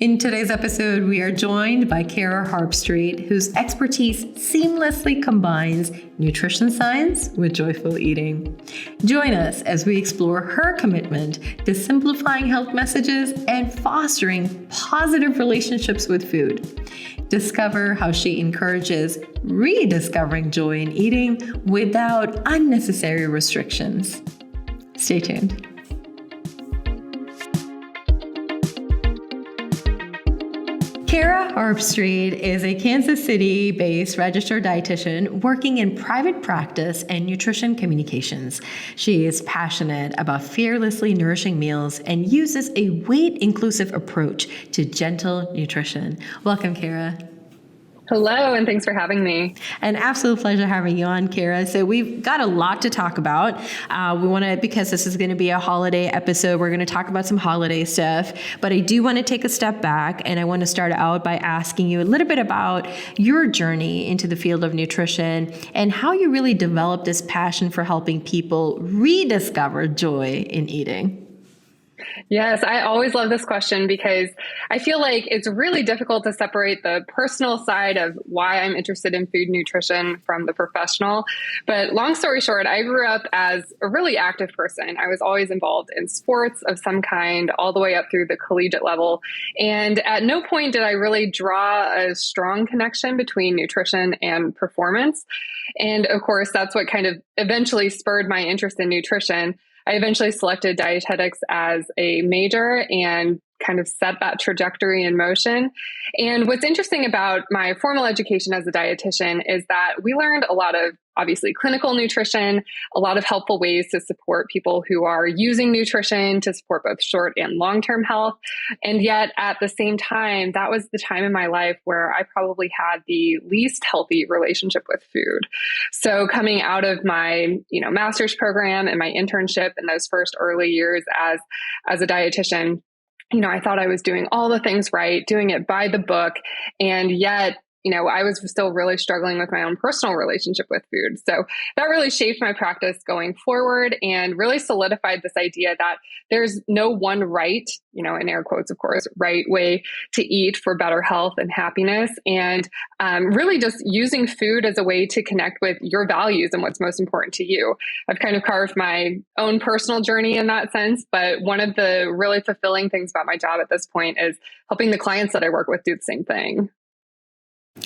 In today's episode, we are joined by Cara Harbstreet, whose expertise seamlessly combines nutrition science with joyful eating. Join us as we explore her commitment to simplifying health messages and fostering positive relationships with food. Discover how she encourages rediscovering joy in eating without unnecessary restrictions. Stay tuned. Cara Harbstreet is a Kansas City-based registered dietitian working in private practice and nutrition communications. She is passionate about fearlessly nourishing meals and uses a weight-inclusive approach to gentle nutrition. Welcome, Cara. Hello, and thanks for having me. An absolute pleasure having you on, Cara. So we've got a lot to talk about. Because this is going to be a holiday episode, we're going to talk about some holiday stuff. But I do want to take a step back, and I want to start out by asking you a little bit about your journey into the field of nutrition and how you really developed this passion for helping people rediscover joy in eating. Yes, I always love this question because I feel like it's really difficult to separate the personal side of why I'm interested in food nutrition from the professional. But long story short, I grew up as a really active person. I was always involved in sports of some kind, all the way up through the collegiate level. And at no point did I really draw a strong connection between nutrition and performance. And of course, that's what kind of eventually spurred my interest in nutrition. I eventually selected dietetics as a major and kind of set that trajectory in motion. And what's interesting about my formal education as a dietitian is that we learned a lot of, obviously, clinical nutrition, a lot of helpful ways to support people who are using nutrition to support both short and long-term health. And yet at the same time, that was the time in my life where I probably had the least healthy relationship with food. So coming out of my, master's program and my internship in those first early years as a dietitian, I thought I was doing all the things right, doing it by the book. And yet, I was still really struggling with my own personal relationship with food. So that really shaped my practice going forward and really solidified this idea that there's no one right, in air quotes, of course, right way to eat for better health and happiness. And really just using food as a way to connect with your values and what's most important to you. I've kind of carved my own personal journey in that sense. But one of the really fulfilling things about my job at this point is helping the clients that I work with do the same thing.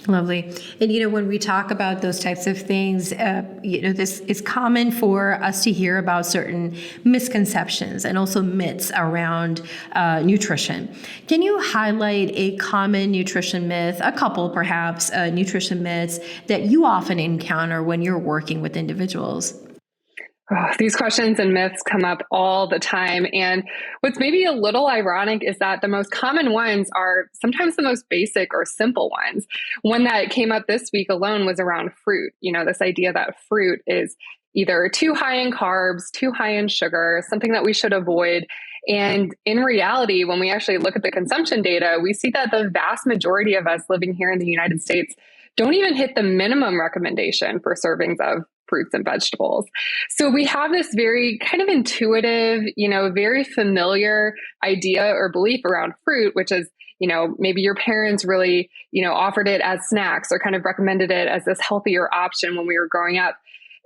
Lovely. And, when we talk about those types of things, this is common for us to hear about certain misconceptions and also myths around nutrition. Can you highlight a common nutrition myth, a couple perhaps, nutrition myths that you often encounter when you're working with individuals? Oh, these questions and myths come up all the time. And what's maybe a little ironic is that the most common ones are sometimes the most basic or simple ones. One that came up this week alone was around fruit. This idea that fruit is either too high in carbs, too high in sugar, something that we should avoid. And in reality, when we actually look at the consumption data, we see that the vast majority of us living here in the United States don't even hit the minimum recommendation for servings of fruits and vegetables. So we have this very kind of intuitive, very familiar idea or belief around fruit, which is, maybe your parents really, offered it as snacks or kind of recommended it as this healthier option when we were growing up.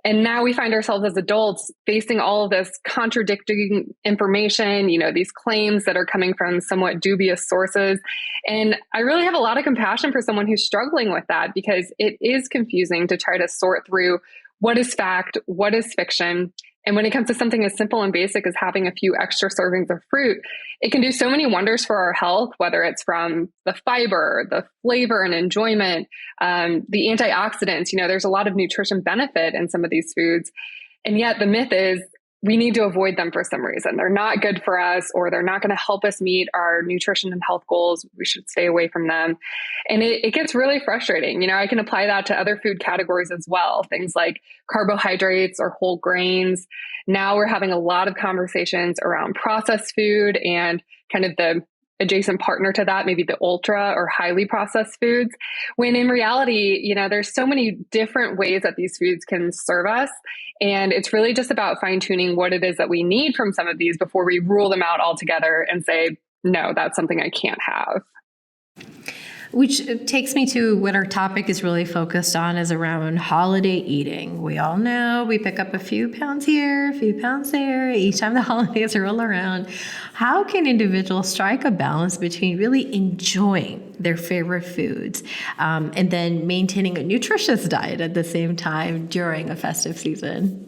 And now we find ourselves as adults facing all of this contradicting information, these claims that are coming from somewhat dubious sources. And I really have a lot of compassion for someone who's struggling with that because it is confusing to try to sort through what is fact, what is fiction. And when it comes to something as simple and basic as having a few extra servings of fruit, it can do so many wonders for our health, whether it's from the fiber, the flavor and enjoyment, the antioxidants. There's a lot of nutrition benefit in some of these foods. And yet the myth is we need to avoid them for some reason. They're not good for us, or they're not going to help us meet our nutrition and health goals. We should stay away from them. And it gets really frustrating. I can apply that to other food categories as well. Things like carbohydrates or whole grains. Now we're having a lot of conversations around processed food and kind of the adjacent partner to that, maybe the ultra or highly processed foods, when in reality, there's so many different ways that these foods can serve us. And it's really just about fine tuning what it is that we need from some of these before we rule them out altogether and say, no, that's something I can't have. Which takes me to what our topic is really focused on, is around holiday eating. We all know we pick up a few pounds here, a few pounds there, each time the holidays roll around. How can individuals strike a balance between really enjoying their favorite foods and then maintaining a nutritious diet at the same time during a festive season?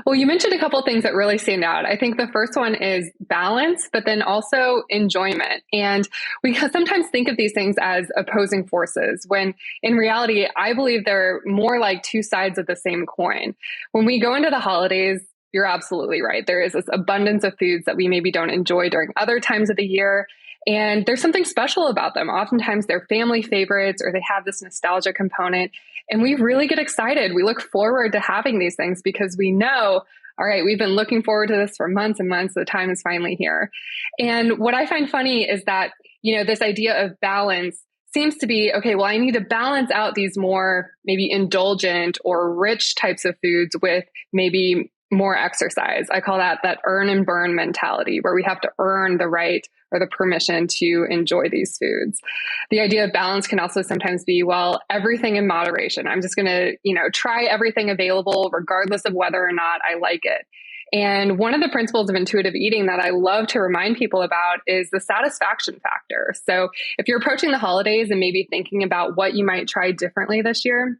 Well, you mentioned a couple of things that really stand out. I think the first one is balance, but then also enjoyment. And we sometimes think of these things as opposing forces, when in reality, I believe they're more like two sides of the same coin. When we go into the holidays, you're absolutely right. There is this abundance of foods that we maybe don't enjoy during other times of the year. And there's something special about them. Oftentimes they're family favorites, or they have this nostalgia component. And we really get excited. We look forward to having these things because we know, all right, we've been looking forward to this for months and months. The time is finally here. And what I find funny is that, this idea of balance seems to be, okay, well, I need to balance out these more maybe indulgent or rich types of foods with maybe more exercise. I call that earn and burn mentality, where we have to earn the right or the permission to enjoy these foods. The idea of balance can also sometimes be, well, everything in moderation. I'm just going to, try everything available regardless of whether or not I like it. And one of the principles of intuitive eating that I love to remind people about is the satisfaction factor. So if you're approaching the holidays and maybe thinking about what you might try differently this year,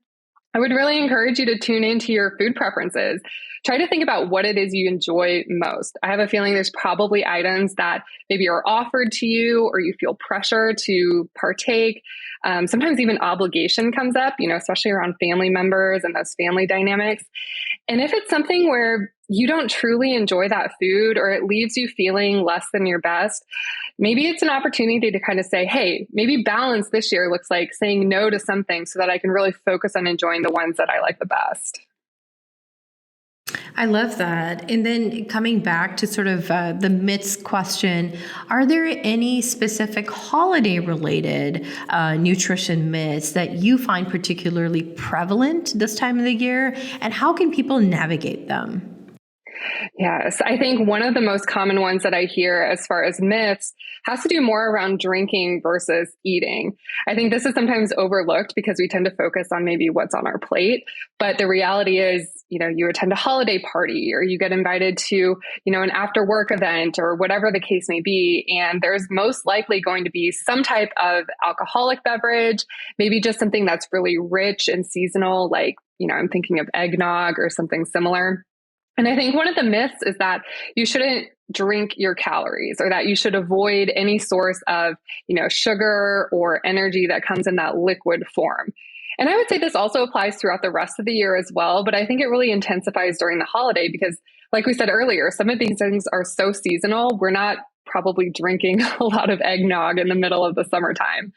I would really encourage you to tune into your food preferences. Try to think about what it is you enjoy most. I have a feeling there's probably items that maybe are offered to you or you feel pressure to partake. Sometimes even obligation comes up, especially around family members and those family dynamics. And if it's something where you don't truly enjoy that food, or it leaves you feeling less than your best, maybe it's an opportunity to kind of say, hey, maybe balance this year looks like saying no to something so that I can really focus on enjoying the ones that I like the best. I love that. And then coming back to sort of the myths question, are there any specific holiday related nutrition myths that you find particularly prevalent this time of the year? And how can people navigate them? Yes, I think one of the most common ones that I hear as far as myths has to do more around drinking versus eating. I think this is sometimes overlooked because we tend to focus on maybe what's on our plate. But the reality is, you attend a holiday party, or you get invited to, an after work event, or whatever the case may be. And there's most likely going to be some type of alcoholic beverage, maybe just something that's really rich and seasonal, like, I'm thinking of eggnog or something similar. And I think one of the myths is that you shouldn't drink your calories, or that you should avoid any source of, sugar or energy that comes in that liquid form. And I would say this also applies throughout the rest of the year as well, but I think it really intensifies during the holiday because, like we said earlier, some of these things are so seasonal. We're not probably drinking a lot of eggnog in the middle of the summertime.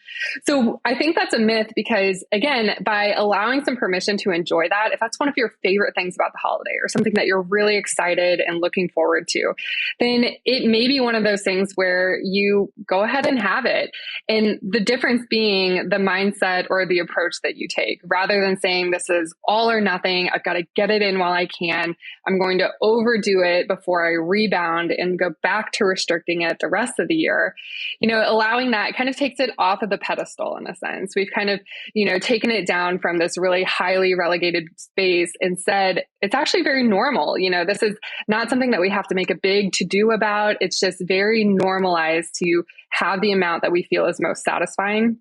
So I think that's a myth because, again, by allowing some permission to enjoy that, if that's one of your favorite things about the holiday or something that you're really excited and looking forward to, then it may be one of those things where you go ahead and have it. And the difference being the mindset or the approach that you take, rather than saying this is all or nothing, I've got to get it in while I can, I'm going to overdo it before I rebound and go back to restricting it the rest of the year. Allowing that kind of takes it off of the pedestal in a sense. We've kind of, taken it down from this really highly relegated space and said, it's actually very normal. This is not something that we have to make a big to-do about. It's just very normalized to have the amount that we feel is most satisfying.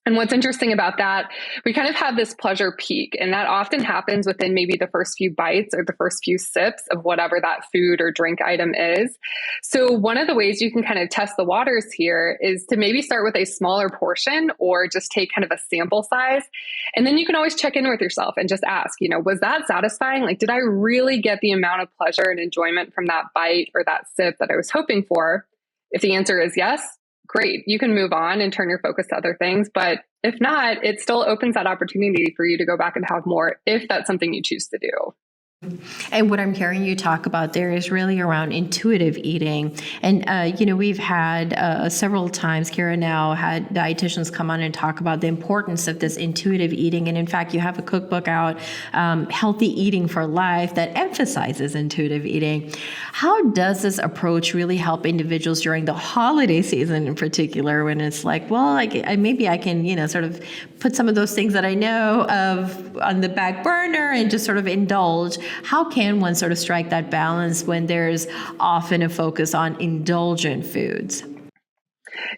And what's interesting about that, we kind of have this pleasure peak, and that often happens within maybe the first few bites or the first few sips of whatever that food or drink item is. So one of the ways you can kind of test the waters here is to maybe start with a smaller portion or just take kind of a sample size. And then you can always check in with yourself and just ask, was that satisfying? Like, did I really get the amount of pleasure and enjoyment from that bite or that sip that I was hoping for? If the answer is yes, great. You can move on and turn your focus to other things. But if not, it still opens that opportunity for you to go back and have more if that's something you choose to do. And what I'm hearing you talk about there is really around intuitive eating. And, we've had several times, Cara now had dietitians come on and talk about the importance of this intuitive eating. And in fact, you have a cookbook out, Healthy Eating for Life, that emphasizes intuitive eating. How does this approach really help individuals during the holiday season in particular, when it's like, well, maybe I can, sort of put some of those things that I know of on the back burner and just sort of indulge? How can one sort of strike that balance when there's often a focus on indulgent foods?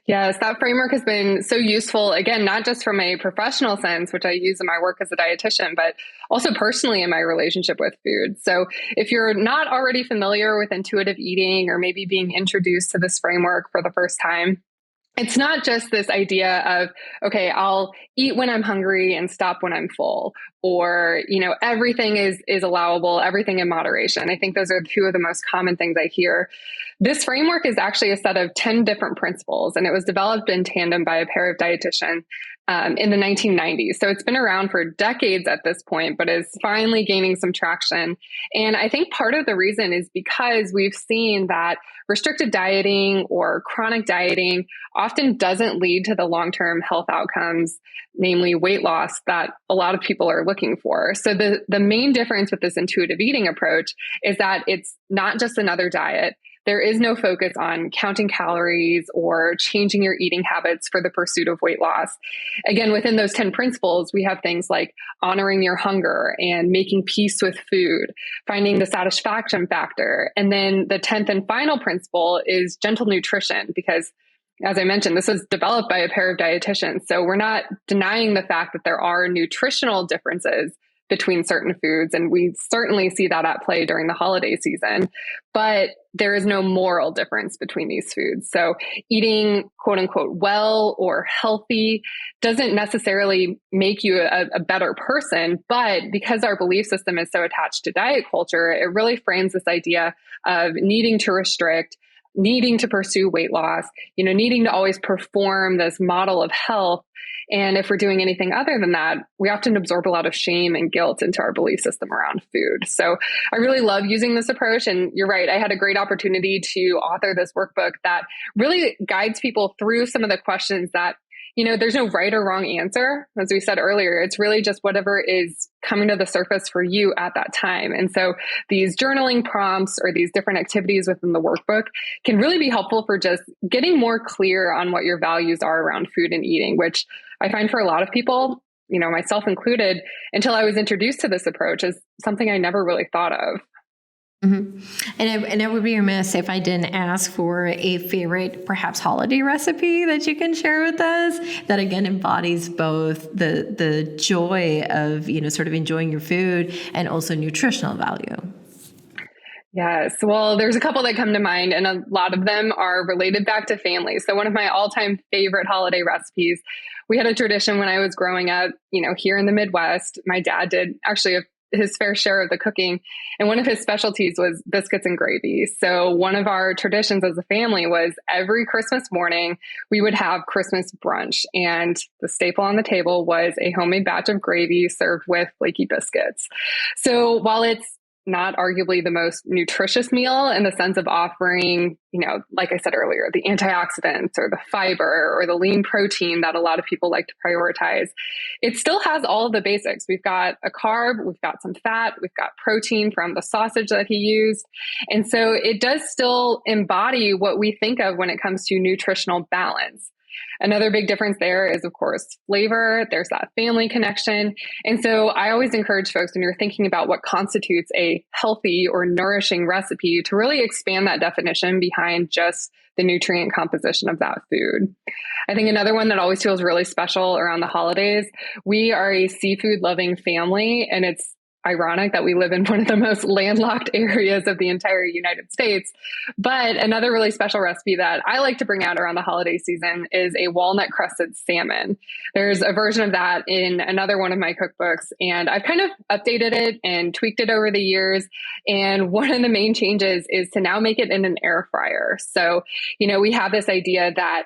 Yes, that framework has been so useful, again, not just from a professional sense, which I use in my work as a dietitian, but also personally in my relationship with food. So if you're not already familiar with intuitive eating, or maybe being introduced to this framework for the first time, it's not just this idea of, okay, I'll eat when I'm hungry and stop when I'm full, or, everything is allowable, everything in moderation. I think those are two of the most common things I hear. This framework is actually a set of 10 different principles, and it was developed in tandem by a pair of dietitians in the 1990s. So it's been around for decades at this point, but is finally gaining some traction. And I think part of the reason is because we've seen that restricted dieting or chronic dieting often doesn't lead to the long-term health outcomes, namely weight loss, that a lot of people are looking for. So the main difference with this intuitive eating approach is that it's not just another diet. There is no focus on counting calories or changing your eating habits for the pursuit of weight loss. Again, within those 10 principles, we have things like honoring your hunger and making peace with food, finding the satisfaction factor. And then the 10th and final principle is gentle nutrition, because as I mentioned, this was developed by a pair of dietitians. So we're not denying the fact that there are nutritional differences between certain foods. And we certainly see that at play during the holiday season, but there is no moral difference between these foods. So eating quote unquote well or healthy doesn't necessarily make you a better person, but because our belief system is so attached to diet culture, it really frames this idea of needing to restrict, needing to pursue weight loss, needing to always perform this model of health. And if we're doing anything other than that, we often absorb a lot of shame and guilt into our belief system around food. So I really love using this approach. And you're right, I had a great opportunity to author this workbook that really guides people through some of the questions that, there's no right or wrong answer. As we said earlier, it's really just whatever is coming to the surface for you at that time. And so these journaling prompts or these different activities within the workbook can really be helpful for just getting more clear on what your values are around food and eating, which I find for a lot of people, myself included, until I was introduced to this approach, is something I never really thought of. Mm-hmm. And I would be remiss if I didn't ask for a favorite, perhaps holiday recipe that you can share with us that again embodies both the joy of, sort of enjoying your food and also nutritional value. Yes. Well, there's a couple that come to mind, and a lot of them are related back to family. So one of my all-time favorite holiday recipes, we had a tradition when I was growing up, here in the Midwest. My dad did actually his fair share of the cooking. And one of his specialties was biscuits and gravy. So one of our traditions as a family was every Christmas morning, we would have Christmas brunch. And the staple on the table was a homemade batch of gravy served with flaky biscuits. So while it's not arguably the most nutritious meal in the sense of offering, like I said earlier, the antioxidants or the fiber or the lean protein that a lot of people like to prioritize, it still has all of the basics. We've got a carb, we've got some fat, we've got protein from the sausage that he used. And so it does still embody what we think of when it comes to nutritional balance. Another big difference there is, of course, flavor. There's that family connection. And so I always encourage folks, when you're thinking about what constitutes a healthy or nourishing recipe, to really expand that definition behind just the nutrient composition of that food. I think another one that always feels really special around the holidays, we are a seafood loving family, and it's ironic that we live in one of the most landlocked areas of the entire United States. But another really special recipe that I like to bring out around the holiday season is a walnut crusted salmon. There's a version of that in another one of my cookbooks, and I've kind of updated it and tweaked it over the years. And one of the main changes is to now make it in an air fryer. So, we have this idea that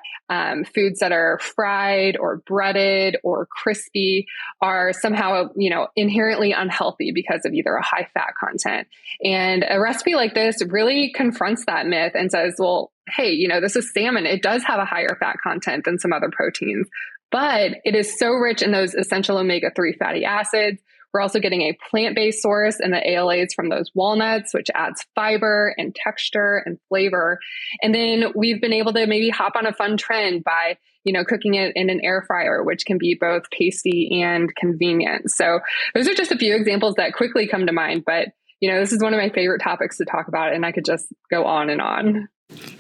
foods that are fried or breaded or crispy are somehow, inherently unhealthy be because of either a high fat content. And a recipe like this really confronts that myth and says, well, hey, this is salmon. It does have a higher fat content than some other proteins, but it is so rich in those essential omega-3 fatty acids. We're also getting a plant-based source in the ALAs from those walnuts, which adds fiber and texture and flavor. And then we've been able to maybe hop on a fun trend by, cooking it in an air fryer, which can be both tasty and convenient. So those are just a few examples that quickly come to mind. But, this is one of my favorite topics to talk about, and I could just go on and on.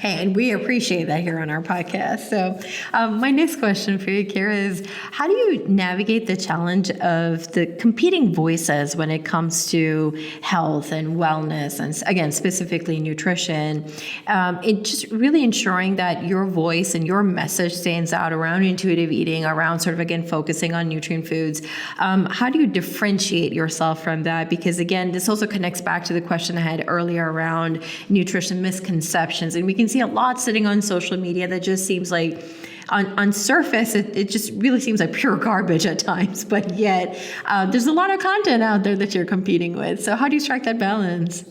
Hey, and we appreciate that here on our podcast. So my next question for you, Cara, is how do you navigate the challenge of the competing voices when it comes to health and wellness, and again, specifically nutrition, it just really ensuring that your voice and your message stands out around intuitive eating, around sort of, again, focusing on nutrient foods. How do you differentiate yourself from that? Because again, this also connects back to the question I had earlier around nutrition misconceptions. And we can see a lot sitting on social media that just seems like on surface, it just really seems like pure garbage at times. But yet there's a lot of content out there that you're competing with. So how do you strike that balance?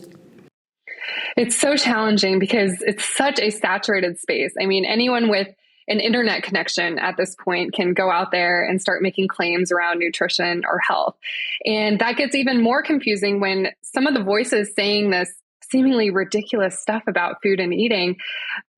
It's so challenging because it's such a saturated space. I mean, anyone with an internet connection at this point can go out there and start making claims around nutrition or health. And that gets even more confusing when some of the voices saying this seemingly ridiculous stuff about food and eating,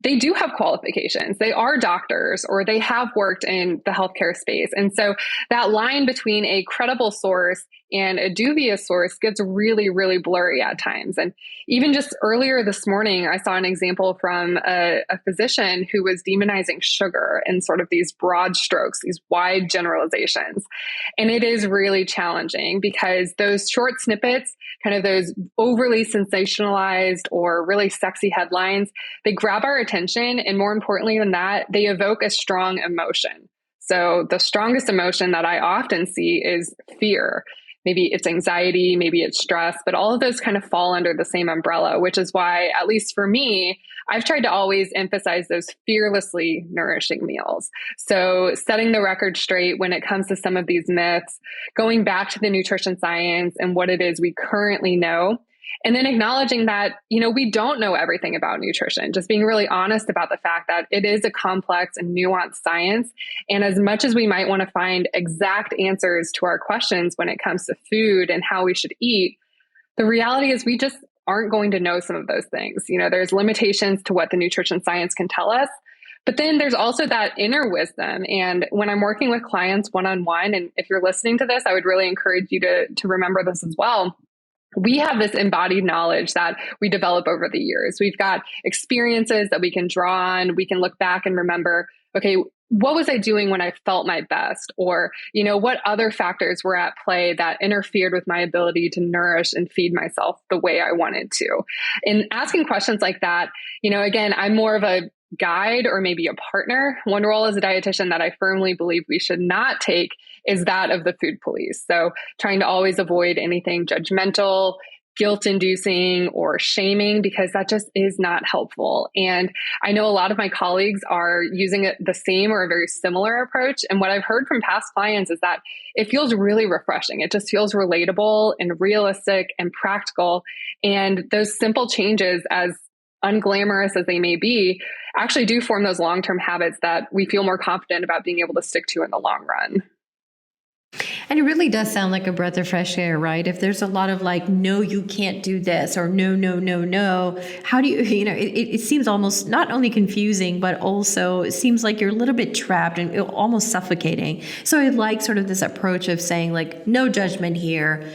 they do have qualifications. They are doctors or they have worked in the healthcare space. And so that line between a credible source and a dubious source gets really, really blurry at times. And even just earlier this morning, I saw an example from a physician who was demonizing sugar in sort of these broad strokes, these wide generalizations. And it is really challenging because those short snippets, kind of those overly sensationalized or really sexy headlines, they grab our attention. And more importantly than that, they evoke a strong emotion. So the strongest emotion that I often see is fear. Maybe it's anxiety, maybe it's stress, but all of those kind of fall under the same umbrella, which is why, at least for me, I've tried to always emphasize those fearlessly nourishing meals. So setting the record straight when it comes to some of these myths, going back to the nutrition science and what it is we currently know, and then acknowledging that, we don't know everything about nutrition, just being really honest about the fact that it is a complex and nuanced science. And as much as we might want to find exact answers to our questions when it comes to food and how we should eat, the reality is we just aren't going to know some of those things. There's limitations to what the nutrition science can tell us. But then there's also that inner wisdom. And when I'm working with clients one-on-one, and if you're listening to this, I would really encourage you to remember this as well. We have this embodied knowledge that we develop over the years. We've got experiences that we can draw on. We can look back and remember, okay, what was I doing when I felt my best? Or, what other factors were at play that interfered with my ability to nourish and feed myself the way I wanted to? And asking questions like that, again, I'm more of a guide or maybe a partner. One role as a dietitian that I firmly believe we should not take is that of the food police. So trying to always avoid anything judgmental, guilt-inducing, or shaming, because that just is not helpful. And I know a lot of my colleagues are using the same or a very similar approach. And what I've heard from past clients is that it feels really refreshing. It just feels relatable and realistic and practical. And those simple changes, as unglamorous as they may be, actually do form those long-term habits that we feel more confident about being able to stick to in the long run. And it really does sound like a breath of fresh air, right? If there's a lot of like, no, you can't do this, or no, no, no, no, how do you, it seems almost not only confusing, but also it seems like you're a little bit trapped and almost suffocating. So I like sort of this approach of saying like, no judgment here,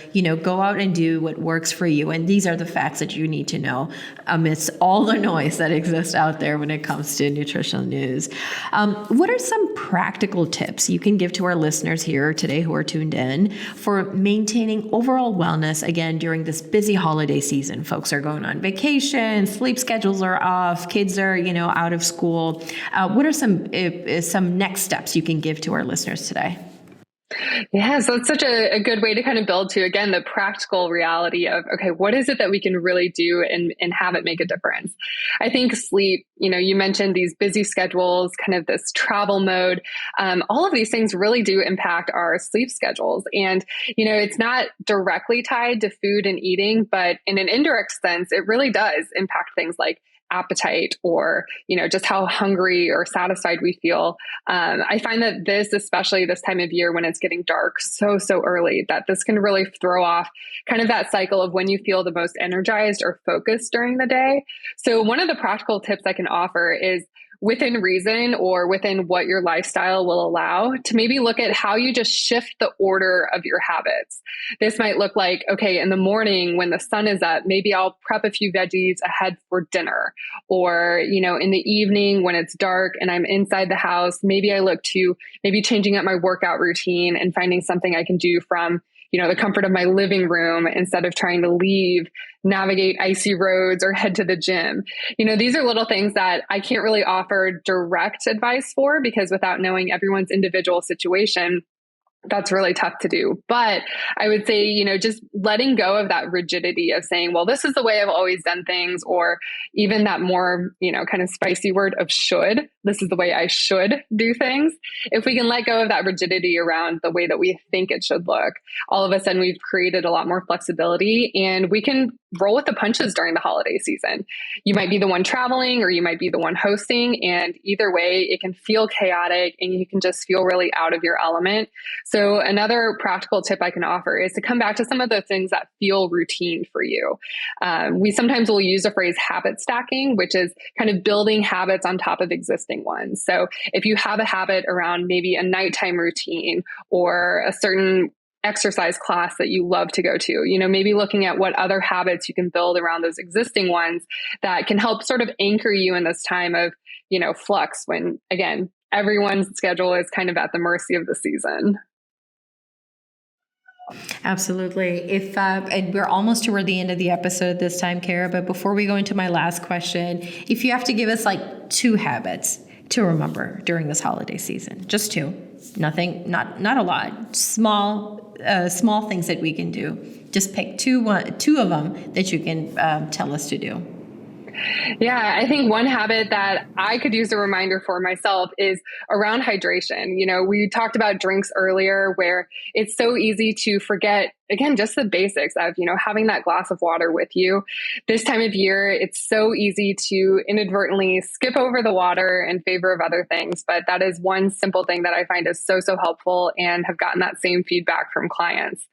go out and do what works for you. And these are the facts that you need to know amidst all the noise that exists out there when it comes to nutritional news. What are some practical tips you can give to our listeners here today who are tuned in for maintaining overall wellness, again, during this busy holiday season? Folks are going on vacation, sleep schedules are off, kids are, out of school. What are some next steps you can give to our listeners today? Yeah, so it's such a good way to kind of build to, again, the practical reality of, okay, what is it that we can really do and have it make a difference? I think sleep, you mentioned these busy schedules, kind of this travel mode. All of these things really do impact our sleep schedules. And, it's not directly tied to food and eating, but in an indirect sense, it really does impact things like appetite or, just how hungry or satisfied we feel. I find that especially this time of year when it's getting dark so early, that this can really throw off kind of that cycle of when you feel the most energized or focused during the day. So one of the practical tips I can offer is within reason or within what your lifestyle will allow to maybe look at how you just shift the order of your habits. This might look like, okay, in the morning when the sun is up, maybe I'll prep a few veggies ahead for dinner. Or, in the evening when it's dark and I'm inside the house, maybe I look to maybe changing up my workout routine and finding something I can do from the comfort of my living room instead of trying to navigate icy roads or head to the gym. These are little things that I can't really offer direct advice for because without knowing everyone's individual situation, that's really tough to do. But I would say, just letting go of that rigidity of saying, well, this is the way I've always done things, or even that more, kind of spicy word of should. This is the way I should do things. If we can let go of that rigidity around the way that we think it should look, all of a sudden we've created a lot more flexibility and we can roll with the punches during the holiday season. You might be the one traveling or you might be the one hosting. And either way, it can feel chaotic and you can just feel really out of your element. So another practical tip I can offer is to come back to some of the things that feel routine for you. We sometimes will use the phrase habit stacking, which is kind of building habits on top of existing ones. So if you have a habit around maybe a nighttime routine or a certain exercise class that you love to go to, maybe looking at what other habits you can build around those existing ones that can help sort of anchor you in this time of, flux when, again, everyone's schedule is kind of at the mercy of the season. Absolutely. And we're almost toward the end of the episode this time, Cara, but before we go into my last question, if you have to give us like 2 habits to remember during this holiday season, just 2, nothing, not a lot, small things that we can do. Just pick two of them that you can tell us to do. Yeah, I think one habit that I could use a reminder for myself is around hydration. We talked about drinks earlier where it's so easy to forget, again, just the basics of, having that glass of water with you. This time of year, it's so easy to inadvertently skip over the water in favor of other things. But that is one simple thing that I find is so helpful and have gotten that same feedback from clients.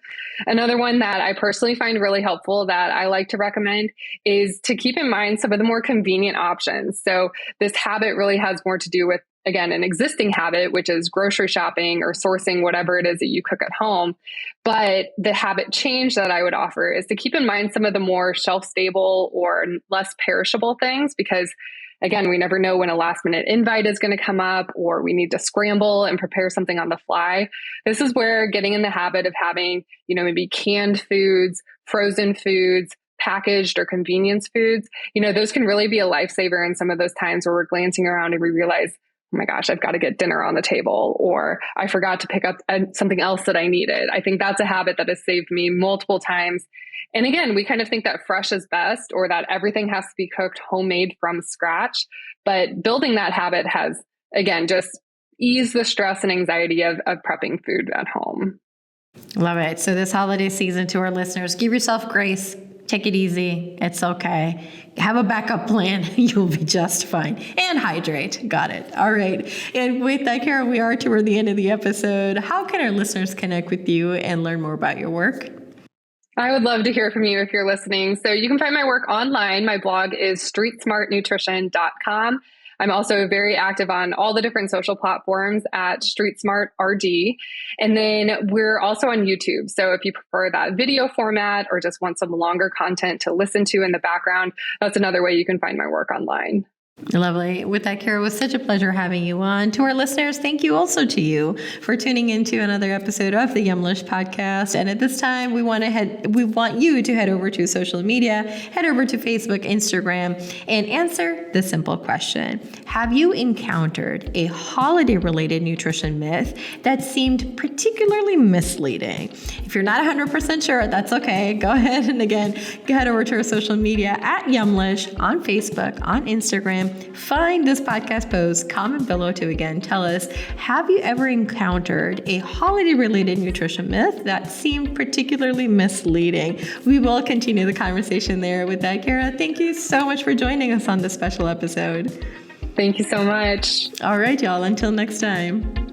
Another one that I personally find really helpful that I like to recommend is to keep in mind some of the more convenient options. So this habit really has more to do with, again, an existing habit, which is grocery shopping or sourcing whatever it is that you cook at home. But the habit change that I would offer is to keep in mind some of the more shelf stable or less perishable things, because again, we never know when a last minute invite is going to come up or we need to scramble and prepare something on the fly. This is where getting in the habit of having, maybe canned foods, frozen foods, packaged or convenience foods, those can really be a lifesaver in some of those times where we're glancing around and we realize, oh my gosh, I've got to get dinner on the table, or I forgot to pick up something else that I needed. I think that's a habit that has saved me multiple times. And again, we kind of think that fresh is best or that everything has to be cooked homemade from scratch. But building that habit has, again, just eased the stress and anxiety of prepping food at home. Love it. So this holiday season, to our listeners, give yourself grace. Take it easy. It's okay. Have a backup plan. You'll be just fine. And hydrate. Got it. All right. And with that, Cara, we are toward the end of the episode. How can our listeners connect with you and learn more about your work? I would love to hear from you if you're listening. So you can find my work online. My blog is streetsmartnutrition.com. I'm also very active on all the different social platforms at StreetSmartRD. And then we're also on YouTube. So if you prefer that video format or just want some longer content to listen to in the background, that's another way you can find my work online. Lovely. With that, Cara, it was such a pleasure having you on. To our listeners, thank you also to you for tuning into another episode of the Yumlish podcast. And at this time, we want you to head over to social media, head over to Facebook, Instagram, and answer the simple question. Have you encountered a holiday-related nutrition myth that seemed particularly misleading? If you're not 100% sure, that's okay. Go ahead and again, head over to our social media at Yumlish on Facebook, on Instagram. Find this podcast post, comment below to again tell us, have you ever encountered a holiday-related nutrition myth that seemed particularly misleading? We will continue the conversation there. With that, Cara, thank you so much for joining us on this special episode. Thank you so much. All right, y'all. Until next time.